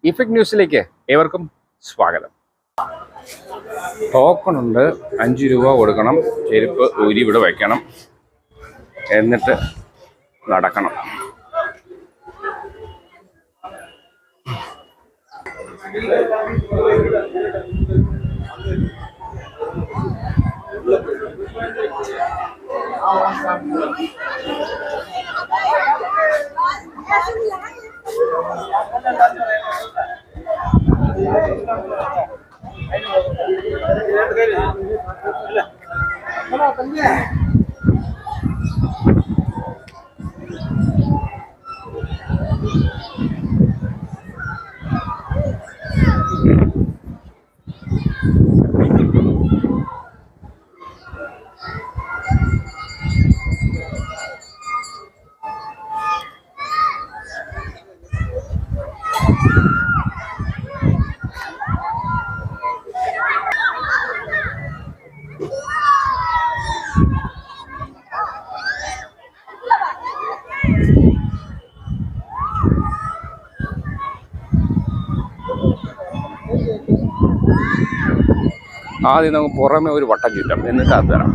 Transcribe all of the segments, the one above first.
Effect ന്യൂസിലേക്ക് ഏവർക്കും സ്വാഗതം. ടോക്കൺ ഉണ്ട്, 5 രൂപ കൊടുക്കണം, ചെരുപ്പ് ഊരി ഇവിടെ വയ്ക്കണം, എന്നിട്ട് നടക്കണം. ആദ്യം നമുക്ക് പുറമെ ഒരു വട്ടം ചുറ്റാം, എന്നിട്ട് അത് തരാം.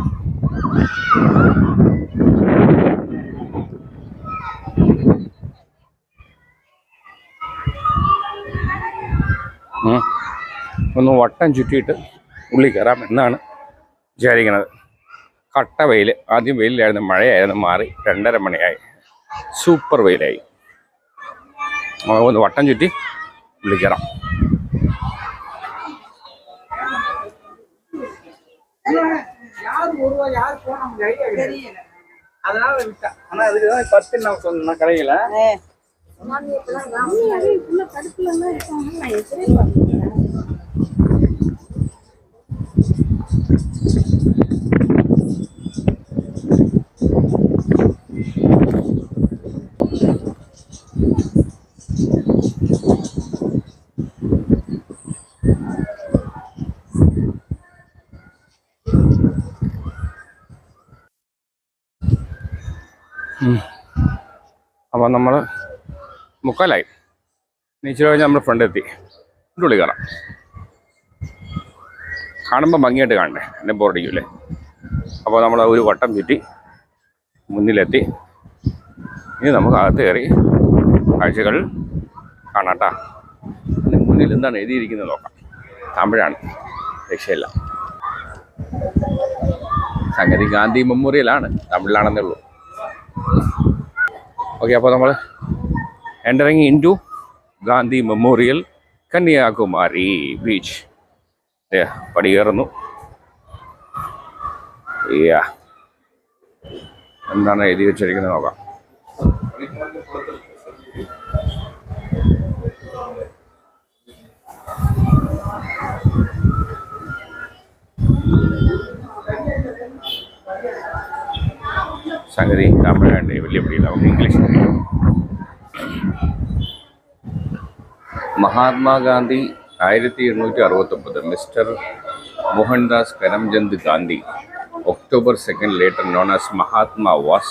ഒന്ന് വട്ടം ചുറ്റിയിട്ട് ഉള്ളിൽ കയറാം എന്നാണ് വിചാരിക്കുന്നത്. കട്ട വെയിൽ, ആദ്യം വെയിലായിരുന്നു, മഴയായിരുന്നു, മാറി 2:30 മണിയായി, സൂപ്പർ വെയിലായി. ഒന്ന് വട്ടം ചുറ്റി ഉള്ളിൽ കയറാം. கடையில അപ്പോൾ നമ്മൾ മുക്കാലായി, നീച്ചിൽ കഴിഞ്ഞാൽ നമ്മൾ ഫ്രണ്ട് എത്തി, ഉള്ളി കയറാം. കാണുമ്പോൾ ഭംഗിയായിട്ട് കാണണ്ടേ, എന്നെ ബോറടിക്കൂല്ലേ. അപ്പോൾ നമ്മൾ ഒരു വട്ടം ചുറ്റി മുന്നിലെത്തി. ഇനി നമുക്ക് അകത്ത് കയറി കാഴ്ചകൾ കാണാട്ടാ. മുന്നിൽ എന്താണ് എഴുതിയിരിക്കുന്നത് നോക്കാം. തമിഴാണ്, രക്ഷയില്ല. സംഗതി ഗാന്ധി മെമ്മോറിയലാണ്, തമിഴിലാണെന്നേ ഉള്ളൂ. ഓക്കെ, അപ്പോൾ നമ്മൾ entering into Gandhi memorial, Kanyakumari beach. പടി കയറുന്നു. എന്താണ് എഴുതി വെച്ചിരിക്കുന്നത് നോക്കാം. സംഗതി തമിഴാണ്ട് വലിയ പിടിയില്ല, നമുക്ക് English. Mahatma Gandhi 1869, mister Mohandas Karamchand Gandhi, October 2nd, later known as Mahatma, was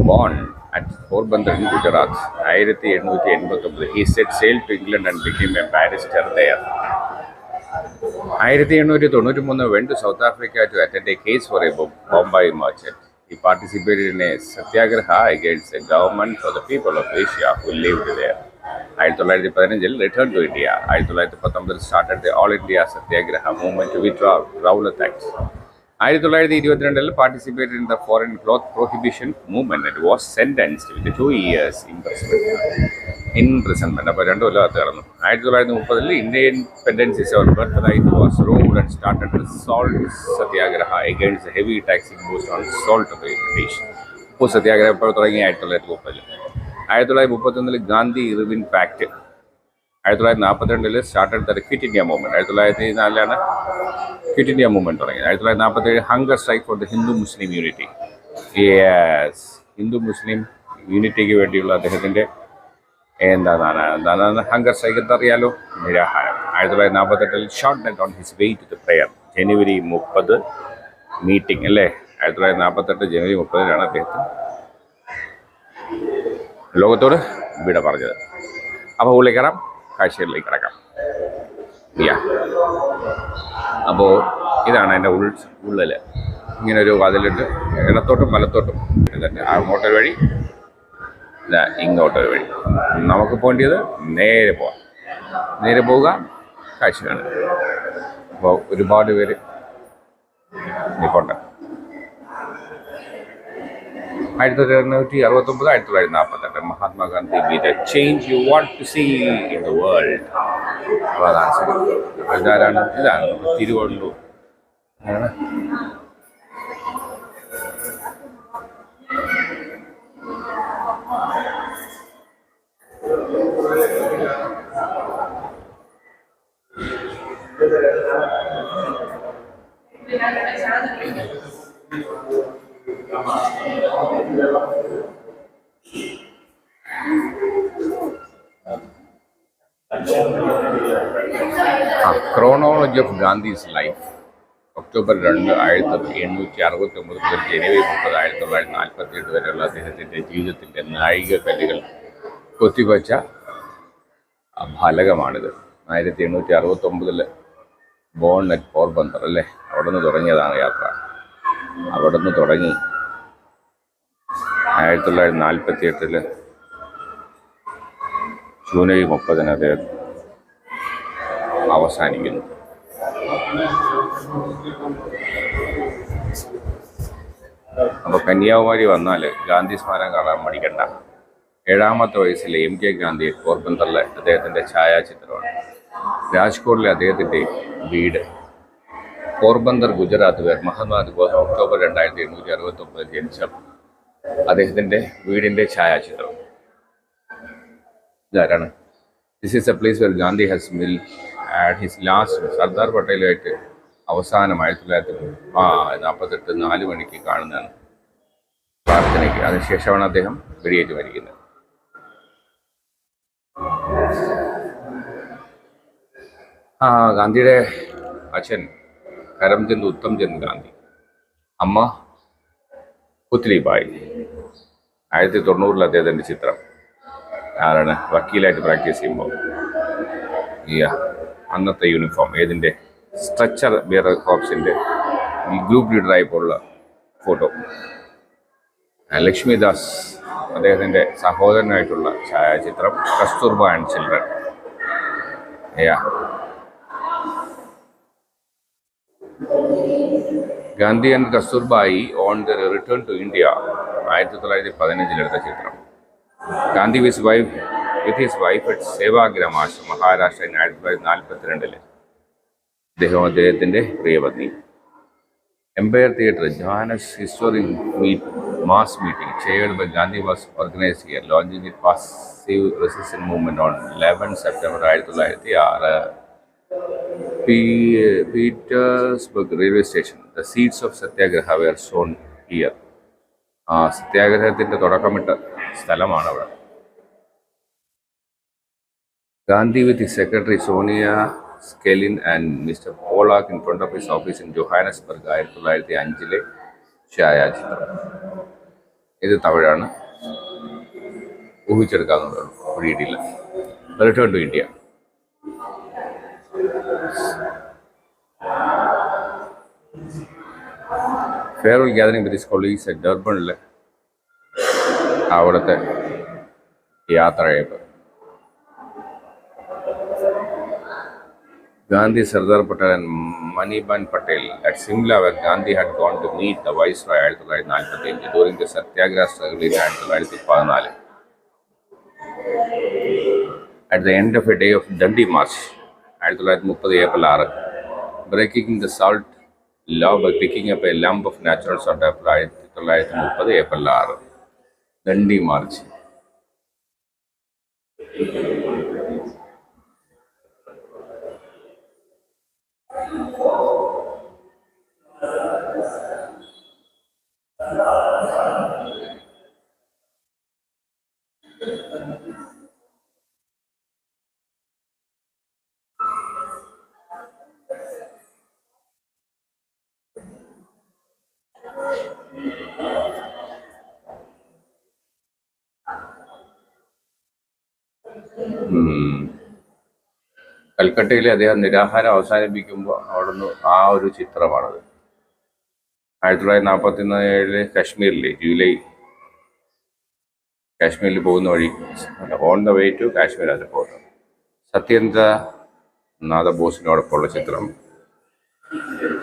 born at Porbandar in Gujarat. 1889, he set sail to England and became a barrister there. 1893, went to South Africa to attend a case for a Bombay merchant. He participated in a satyagraha against the government for the people of Asia who lived there. 1915 returned to India. 1919 started the All India Satyagraha movement to withdraw Rowlatt Act. 1922 participated in the foreign cloth prohibition movement and was sentenced with 2 years imprisonment. അപ്പോൾ 2 കൊല്ലം തീർന്നു. 1930 Indian independence is our birthright was ruled and started the salt satyagraha against the heavy tax imposed on salt of the British. ഇപ്പോൾ സത്യാഗ്രഹം ഇപ്പോൾ തുടങ്ങി 1930. 1931 Gandhi Irwin pact. 1942 started the quit India movement. 1904 quit India movement തുടങ്ങി. 1947 hunger strike for the Hindu Muslim unity. Yes, Hindu Muslim യൂണിറ്റിക്ക് വേണ്ടിയുള്ള അദ്ദേഹത്തിൻ്റെ എന്താണ് hunger strike എന്നറിയാലോ, നിരാഹാരം. 1948 shot dead on his way to the prayer. January 30 meeting അല്ലേ. 1948 ജനുവരി 30 അദ്ദേഹത്തിന് ലോകത്തോട് വിട പറഞ്ഞത്. അപ്പോൾ ഉള്ളിൽ കയറാം, കാഴ്ചകളിലേക്ക് കിടക്കാം. യാ, അപ്പോൾ ഇതാണ് എൻ്റെ ഉള്ളിൽ ഇങ്ങനെ ഒരു വാതിലിട്ട് ഇടത്തോട്ടും വലത്തോട്ടും തന്നെ അങ്ങോട്ടൊരു വഴി, ഇതാ ഇങ്ങോട്ടൊരു വഴി. നമുക്ക് പോകേണ്ടത് നേരെ പോവുക, കാഴ്ച കാണുക. അപ്പോൾ ഒരുപാട് പേര് നിൽപ്പുണ്ട്. 1969, 1948 Mahatma Gandhi be the change you want to see in the world. അപ്പോൾ അതാണ് ശരി. ഇതാണ് Thiruvallur. Chronology of Gandhi's life. October 2, 1869 മുതൽ ജനുവരി 30, 1948 വരെയുള്ള അദ്ദേഹത്തിൻ്റെ ജീവിതത്തിൻ്റെ നാഴികക്കല്ലുകൾ കൊത്തിവച്ച ഫലകമാണിത്. 1869 ബോൺ അറ്റ് പോർബന്ദർ അല്ലേ, അവിടെ നിന്ന് തുടങ്ങിയതാണ് യാത്ര. അവിടെ നിന്ന് തുടങ്ങി 1948 ജൂലൈ 30 അദ്ദേഹം അവസാനിക്കുന്നു. അപ്പോൾ കന്യാകുമാരി വന്നാൽ ഗാന്ധി സ്മാരകം കാണാൻ മടിക്കണ്ട. 7ാമത്തെ വയസ്സിലെ MK ഗാന്ധി പോർബന്ദറിലെ അദ്ദേഹത്തിൻ്റെ ഛായാചിത്രമാണ്. രാജ്കോട്ടിലെ അദ്ദേഹത്തിൻ്റെ വീട്. പോർബന്ദർ, ഗുജറാത്ത്. മഹാത്മാഗാന്ധി ഒക്ടോബർ 2, 1869 ജനിച്ച അദ്ദേഹത്തിൻ്റെ വീടിൻ്റെ ഛായാചിത്രം ഇതാരാണ്. This is a place where Gandhi has had his last Sardar പട്ടേലുമായിട്ട് അവസാനം 1948 4 മണിക്ക് കാണുന്നതാണ് പ്രാർത്ഥനയ്ക്ക്. അതിനുശേഷമാണ് അദ്ദേഹം വെടിയേറ്റ് മരിക്കുന്നത്. ഗാന്ധിയുടെ അച്ഛൻ കരംചന്ദ് ഉത്തംചന്ദ് ഗാന്ധി, അമ്മ പുത്ലിബായി. 1990 അദ്ദേഹത്തിൻ്റെ ചിത്രം. ആരാണ്? വക്കീലായിട്ട് പ്രാക്ടീസ് ചെയ്യുമ്പോൾ അന്നത്തെ യൂണിഫോം ഏതിൻ്റെ? സ്ട്രക്ചർ ബിയറർ കോർപ്സിൻ്റെ ഗ്രൂപ്പ് ലീഡറായപ്പോഴുള്ള ഫോട്ടോ. ലക്ഷ്മിദാസ് അദ്ദേഹത്തിൻ്റെ സഹോദരനായിട്ടുള്ള ഛായാചിത്രം. Kasturba and children. Gandhi and Kasturbai on the return to India 1915 എടുത്ത ചിത്രം. Gandhi with his wife at Sevagram ashram, Maharashtra 1942. അദ്ദേഹത്തിൻ്റെ പ്രിയപത്നി. Empire theatre, Johannes historic mass meeting chaired by Gandhi was organised here, launching it passive resistance movement on 11 September 1906. Petersburg railway station. The seeds of satyagraha were sown here. സത്യാഗ്രഹത്തിൻ്റെ തുടക്കമിട്ട സ്ഥലമാണ് അവിടെ. Gandhi with his secretary Sonia Skellin and Mr. Pollock in front of his office in Johannesburg 1905 ഛായാചിത്രം. ഇത് തമിഴാണ്, ഊഹിച്ചെടുക്കാവുന്നതാണ്, പിടിയിട്ടില്ല. Return to India. Farewell gathering with his colleagues at ഡർബണിലെ അവിടുത്തെ യാത്രയപ്പ്. Gandhi, Sardar Patel and Maniban Patel at Simla, where Gandhi had gone to meet the Viceroy 1945 during the Satyagraha struggle in 1914. At the end of a day of Dandi March 1930 April 6, breaking the salt law by picking up a lump of natural salt 1930 April 6. Dandi March. കൽക്കട്ടയിലെ അദ്ദേഹം നിരാഹാരം അവസാനിപ്പിക്കുമ്പോൾ അവിടുന്ന് ആ ഒരു ചിത്രമാണത്. 1947 കാശ്മീരിലെ കാശ്മീരിൽ പോകുന്ന വഴി, on the way to Kashmir അത് പോകുന്നത്. സത്യേന്ദ്രനാഥ ബോസിനോടൊപ്പമുള്ള ചിത്രം.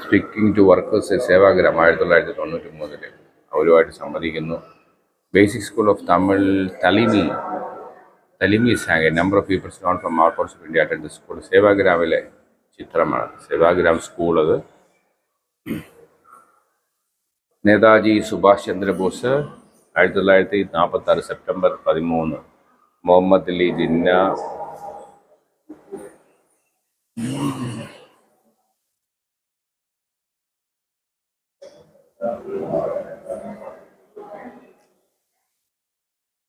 സ്പീക്കിംഗ് ടു വർക്കേഴ്സ് സേവാഗ്രാം 1993 അവരുമായിട്ട് സംവദിക്കുന്നു. Basic school of Tamil Talimi sang a number of people known from all parts of India attend the school. സേവാഗ്രാമിലെ ചിത്രമാണ്. സേവാഗ്രാം സ്കൂൾ അത്. നേതാജി സുഭാഷ് ചന്ദ്രബോസ് 1946 സെപ്റ്റംബർ 13. Muhammad Ali Jinnah.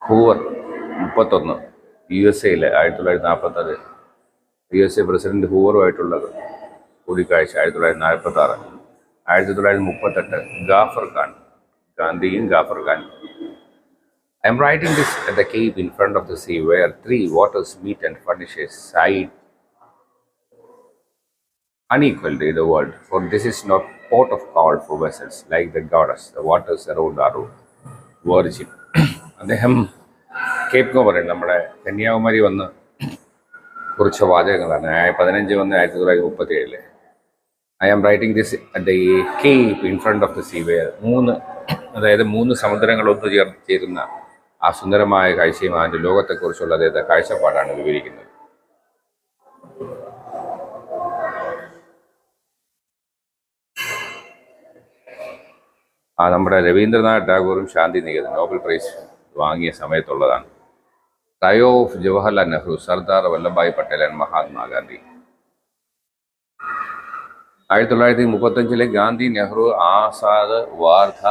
Hoover 31 USA 1946. USA president ഹൂവറുമായിട്ടുള്ള കൂടിക്കാഴ്ച 1946. 1938 ഗാഫർ ഖാൻ, ഗാന്ധിയും Gaffar Khan. I am writing this at the cave in front of the sea where three waters meet and furnish a sight unequaled in the world. For this is not port of call for vessels like the goddess. The waters around are virgin. അദ്ദേഹം Cape എന്ന് പറയുന്നത് നമ്മുടെ കന്യാകുമാരി വന്ന് കുറിച്ച വാചകങ്ങളാണ്. 15 വന്ന് 1937. I am writing this at the cape in front of the sea where. അതായത് 3 സമുദ്രങ്ങളൊന്നു ചേരുന്ന ആ സുന്ദരമായ കാഴ്ചയും അതിൻ്റെ ലോകത്തെക്കുറിച്ചുള്ള അദ്ദേഹത്തെ കാഴ്ചപ്പാടാണ് വിവരിക്കുന്നത്. നമ്മുടെ രവീന്ദ്രനാഥ് ടാഗോറും ശാന്തി നികേതൻ നോബൽ പ്രൈസ് വാങ്ങിയ സമയത്തുള്ളതാണ്. Trio of Jawaharlal Nehru, Sardar Vallabhbhai Patel and Mahatma Gandhi. 1935 Gandhi, Nehru, Azad, Wardha,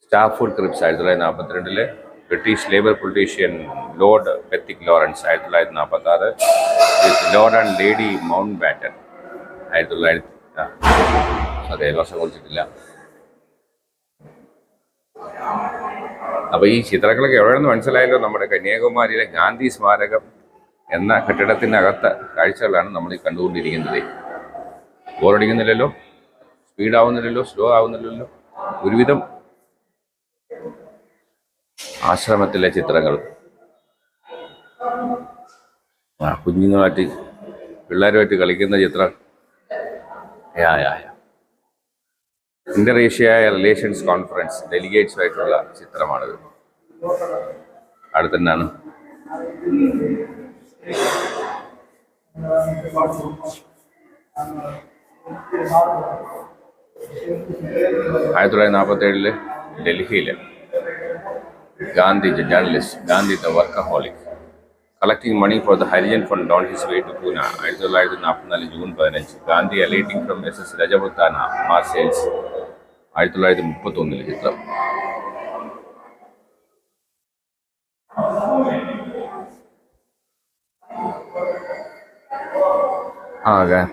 Stafford Cripps. 1942 British labour politician lord Pethick Lawrence. 1946 lord and lady Mountbatten. 1900 വർഷം കുറിച്ചിട്ടില്ല. അപ്പോൾ ഈ ചിത്രങ്ങളൊക്കെ എവിടെയെന്ന് മനസ്സിലായല്ലോ. നമ്മുടെ കന്യാകുമാരിയിലെ ഗാന്ധി സ്മാരകം എന്ന കെട്ടിടത്തിനകത്ത കാഴ്ചകളാണ് നമ്മൾ ഈ കണ്ടുകൊണ്ടിരിക്കുന്നത്. ബോറടിക്കുന്നില്ലല്ലോ, സ്പീഡാവുന്നില്ലല്ലോ, സ്ലോ ആവുന്നില്ലല്ലോ. ഒരുവിധം ആശ്രമത്തിലെ ചിത്രങ്ങൾ, കുഞ്ഞുങ്ങളുമായിട്ട് പിള്ളേരുമായിട്ട് കളിക്കുന്ന ചിത്രം. ഇന്റർ ഏഷ്യ റിലേഷൻസ് കോൺഫറൻസ് ഡെലിഗേറ്റ്സുമായിട്ടുള്ള ചിത്രമാണിത്. അടുത്തന്നാണ്. ആയിരത്തി 1947 ഡൽഹിയിൽ Gandhi journalist, Gandhi the workaholic, collecting money for the Harijan Fund on his way to Pune. 1944 June 15. Gandhi alighting from SS Rajputana Marseilles. 1931 ചിത്രം.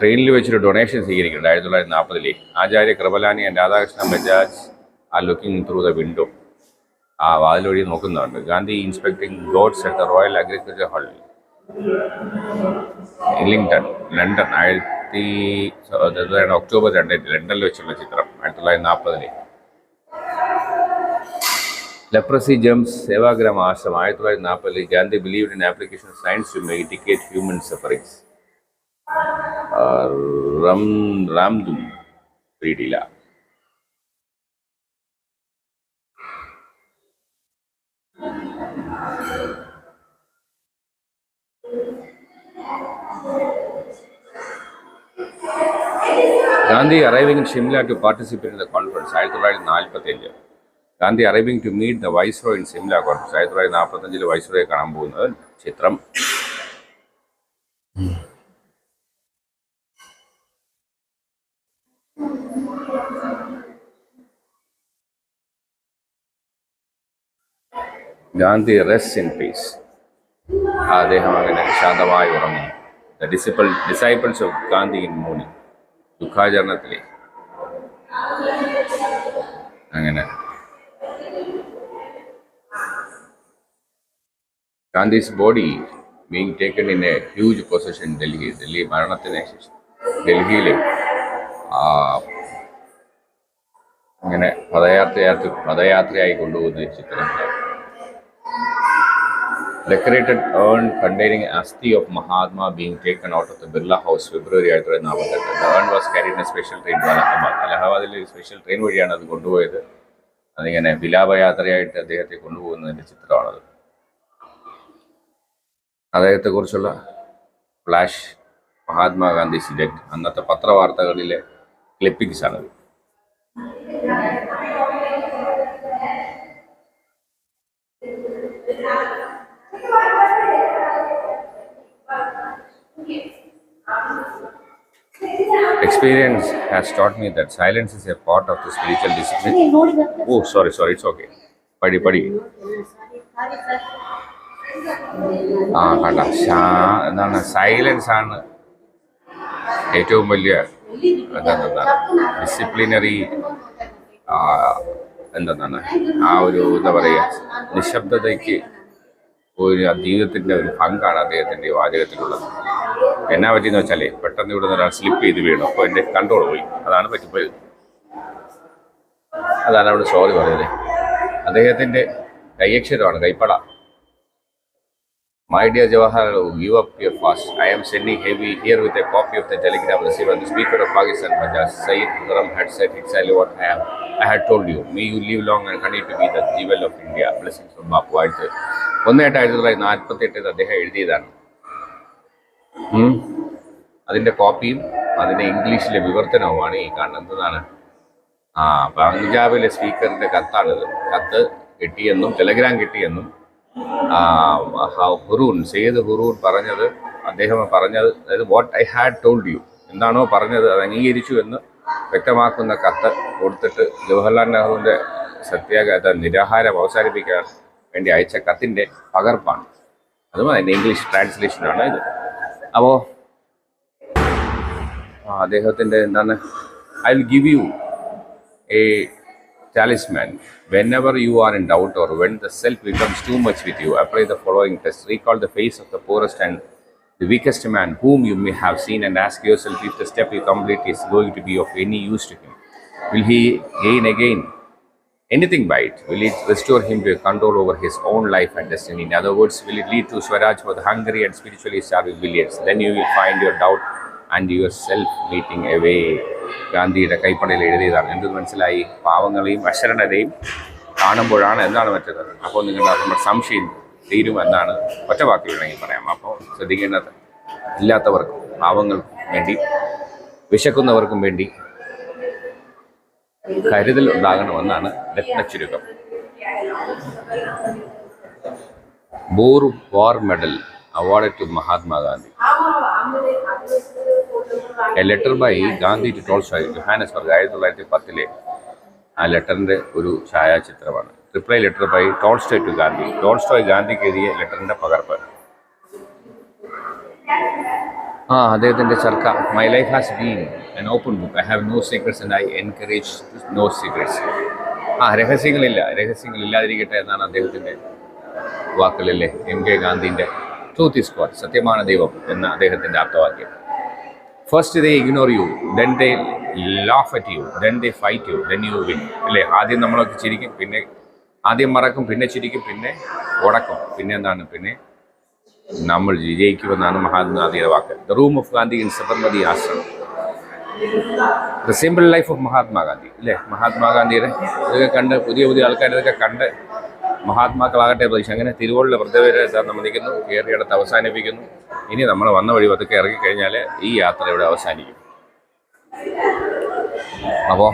ട്രെയിനിൽ വെച്ചൊരു ഡൊണേഷൻ സ്വീകരിക്കുന്നുണ്ട്. 1940. Acharya Kripalani and Radhakrishna Bajaj are looking through the window. ആ വാതിൽ വഴി നോക്കുന്നുണ്ട്. Gandhi inspecting goods at the royal agriculture hall, Islington, London. October 2 ലണ്ടനിൽ വെച്ചുള്ള ചിത്രം. 1940. ലെപ്രസി ജംസ് സേവാഗ്രാം ആശ്രമം. 1940. Gandhi believed in application of science to mitigate human sufferings. റാംദും പീഡില. Gandhi arriving in Shimla to participate in the conference. 1945. Gandhi arriving to meet the Viceroy in Shimla conference. 1945 Viceroy കാണാൻ പോകുന്നത് ചിത്രം. Gandhi rest in peace. അദ്ദേഹം അങ്ങനെ ശാന്തമായി ഉറങ്ങുന്നു. The disciples of Gandhi in mourning. ദുഃഖാചരണത്തിലെ അങ്ങനെ Gandhi's body being taken in a huge possession in Delhi. Delhi മരണത്തിന് ശേഷം ഡൽഹിയിൽ അങ്ങനെ പദയാത്രയായി കൊണ്ടുപോകുന്ന ചിത്രങ്ങൾ. Decorated urn containing asthi of Mahatma being taken out of the Birla House February 1948. The urn was carried in a special train to Allahabad. അലഹബാദിൽ ഒരു special train വഴിയാണ് അത് കൊണ്ടുപോയത്. അതിങ്ങനെ വിലാപയാത്രയായിട്ട് അദ്ദേഹത്തെ കൊണ്ടുപോകുന്നതിൻ്റെ ചിത്രമാണത്. അദ്ദേഹത്തെക്കുറിച്ചുള്ള ഫ്ലാഷ് മഹാത്മാഗാന്ധി സിലക്ട് അന്നത്തെ പത്രവാർത്തകളിലെ ക്ലിപ്പിങ്സ് ആണത്. Experience has taught me that silence is a part of the spiritual discipline. Oh, sorry, it's okay. Padi. കണ്ട എന്താണ് സൈലൻസ് ആണ് ഏറ്റവും വലിയ ഡിസിപ്ലിനറി എന്താണ് ആ ഒരു എന്താ പറയുക നിശബ്ദതയ്ക്ക് ഒരു ജീവിതത്തിൻ്റെ ഒരു പങ്കാണ് അദ്ദേഹത്തിൻ്റെ വാചകത്തിലുള്ളത്. എന്നാ പറ്റിയെന്ന് വെച്ചാൽ പെട്ടെന്ന് ഇവിടെ നിന്ന് ഒരാൾ സ്ലിപ്പ് ചെയ്ത് വീണു, അപ്പോൾ എൻ്റെ കൺട്രോൾ പോയി, അതാണ് പറ്റിപ്പോയത്. അതാണ് അവിടെ സോറി പറയുന്നത്. അദ്ദേഹത്തിൻ്റെ കൈയക്ഷരമാണ് കൈപ്പട. My dear Jawaharlal, give up your fast. I am sending heavy here with a copy of the telegram received. The Speaker of Pakistan, Majaz Saeed Khurram, had said exactly what I had told you. May you live long and continue to be the jewel of India. Blessings from Bapu. 1948 അദ്ദേഹം എഴുതിയതാണ്. അതിൻ്റെ കോപ്പിയും അതിൻ്റെ ഇംഗ്ലീഷിലെ വിവർത്തനവുമാണ് ഈ കാണുന്നത്. എന്താണ് പഞ്ചാബിലെ സ്പീക്കറിൻ്റെ കത്താണിത്. കത്ത് കിട്ടിയെന്നും ടെലഗ്രാം കിട്ടിയെന്നും സെയ്ദ് ഹുറൂൺ പറഞ്ഞത്, അദ്ദേഹം പറഞ്ഞത്, അതായത് what I had told you, എന്താണോ പറഞ്ഞത് അത് അംഗീകരിച്ചു എന്ന് വ്യക്തമാക്കുന്ന കത്ത് കൊടുത്തിട്ട് ജവഹർലാൽ നെഹ്റുവിൻ്റെ സത്യാഗ്രഹ നിരാഹാരം അവസാനിപ്പിക്കാൻ വേണ്ടി അയച്ച കത്തിൻ്റെ പകർപ്പാണ്. അതും അതിൻ്റെ ഇംഗ്ലീഷ് ട്രാൻസ്ലേഷനാണ് ഇത്. അപ്പോൾ അദ്ദേഹത്തിൻ്റെ എന്താണ്, I will give you A talisman. Whenever you are in doubt or when the self becomes too much with you, apply the following test. Recall the face of the poorest and the weakest man whom you may have seen and ask yourself if the step you complete is going to be of any use to him. Will he gain again anything by it? Will it restore him to a control over his own life and destiny? In other words, will it lead to Swaraj for the hungry and spiritually starving billions? Then you will find your doubt and yourself meeting away. ഗാന്ധിയുടെ കൈപ്പടയിൽ എഴുതിയതാണ്. എന്ത് മനസ്സിലായി? പാവങ്ങളെയും അശരണരെയും കാണുമ്പോഴാണ് എന്താണ് മറ്റത്, അപ്പോൾ നമ്മുടെ സംശയം തീരുമെന്നാണ് ഒറ്റ വാക്കിൽ വേണമെങ്കിൽ പറയാം. അപ്പോൾ ശ്രദ്ധിക്കേണ്ടത് ഇല്ലാത്തവർക്കും പാവങ്ങൾക്കും വേണ്ടി വിശക്കുന്നവർക്കും വേണ്ടി കരുതൽ ഉണ്ടാകണമെന്നാണ് രത്നച്ചുരുക്കം. Boer war medal awarded to Mahatma Gandhi. A letter by Gandhi to Tolstoy, Johannesburg, 1910. ആ ലെറ്ററിൻ്റെ ഒരു ഛായാചിത്രമാണ്. Reply letter by Tolstoy to Gandhi. Tolstoy ഗാന്ധിക്ക് എഴുതിയ ലെറ്ററിൻ്റെ പകർപ്പ്. അദ്ദേഹത്തിൻ്റെ charkha. My life has been an open book. I have no secrets and I encourage no secrets. രഹസ്യങ്ങളില്ലാതിരിക്കട്ടെ എന്നാണ് അദ്ദേഹത്തിൻ്റെ വാക്കുകളിലെ MK ഗാന്ധിൻ്റെ ട്രൂത്ത് ഈസ് ഗോഡ്, സത്യമാണ് ദൈവം എന്ന അദ്ദേഹത്തിൻ്റെ ആപ്തവാക്യം. First they ignore you, then they laugh at you, then they fight you, then you win. അല്ലേ? ആദ്യം നമ്മളൊക്കെ ചിരിക്കും, പിന്നെ ആദ്യം മറക്കും, പിന്നെ ചിരിക്കും, പിന്നെ ഉടക്കും, പിന്നെ എന്താണ്, പിന്നെ നമ്മൾ വിജയിക്കുമെന്നാണ് മഹാത്മാഗാന്ധിയുടെ വാക്ക്. The room of Gandhi in Sabarmati ആശ്രമം. The simple life of Mahatma Gandhi. അല്ലേ? മഹാത്മാഗാന്ധിയുടെ ഇതൊക്കെ കണ്ട് പുതിയ ആൾക്കാർ ഇതൊക്കെ കണ്ട് മഹാത്മാക്കളാകട്ടെ പ്രതീക്ഷ. അങ്ങനെ തിരുവോളിലെ വൃദ്ധവരെ നമ്മൾ നിൽക്കുന്നു, കയറിയിടത്ത് അവസാനിപ്പിക്കുന്നു. ഇനി നമ്മൾ വന്ന വഴി പതുക്കെ ഇറങ്ങിക്കഴിഞ്ഞാൽ ഈ യാത്ര ഇവിടെ അവസാനിക്കും. അപ്പോൾ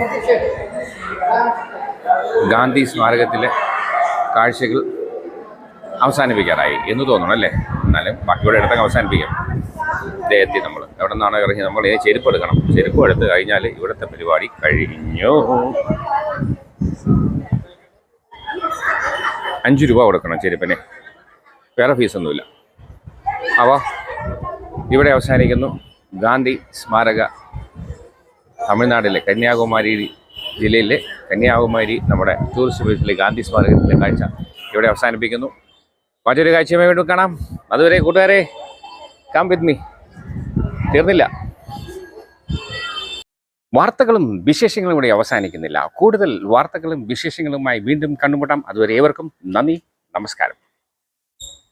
ഗാന്ധി സ്മാരകത്തിലെ കാഴ്ചകൾ അവസാനിപ്പിക്കാറായി എന്ന് തോന്നണം, അല്ലേ? എന്നാലും ബാക്കിയുടെ ഇടത്തൊക്കെ അവസാനിപ്പിക്കാം. എത്തി നമ്മൾ എവിടെ നിന്നാണോ ഇറങ്ങി, നമ്മൾ ചെരുപ്പ് എടുക്കണം. ചെരുപ്പ് എടുത്ത് കഴിഞ്ഞാൽ ഇവിടുത്തെ പരിപാടി കഴിഞ്ഞു. 5 രൂപ കൊടുക്കണം ചെരുപ്പിന്, വേറെ ഫീസൊന്നുമില്ല. അപ്പോൾ ഇവിടെ അവസാനിക്കുന്നു ഗാന്ധി സ്മാരക. തമിഴ്നാട്ടിലെ കന്യാകുമാരി ജില്ലയിലെ കന്യാകുമാരി നമ്മുടെ ടൂറിസ്റ്റ് പ്ലേസിലെ ഗാന്ധി സ്മാരകത്തിലെ കാഴ്ച ഇവിടെ അവസാനിപ്പിക്കുന്നു. മറ്റൊരു കാഴ്ചയുമായി വീണ്ടും കാണാം. അതുവരെ കൂട്ടുകാരെ, കം വിത്ത് മീ. തീർന്നില്ല. വാർത്തകളും വിശേഷങ്ങളും ഇവിടെ അവസാനിക്കുന്നില്ല. കൂടുതൽ വാർത്തകളും വിശേഷങ്ങളുമായി വീണ്ടും കണ്ടുമുട്ടാം. അതുവരെ ഏവർക്കും നന്ദി, നമസ്കാരം.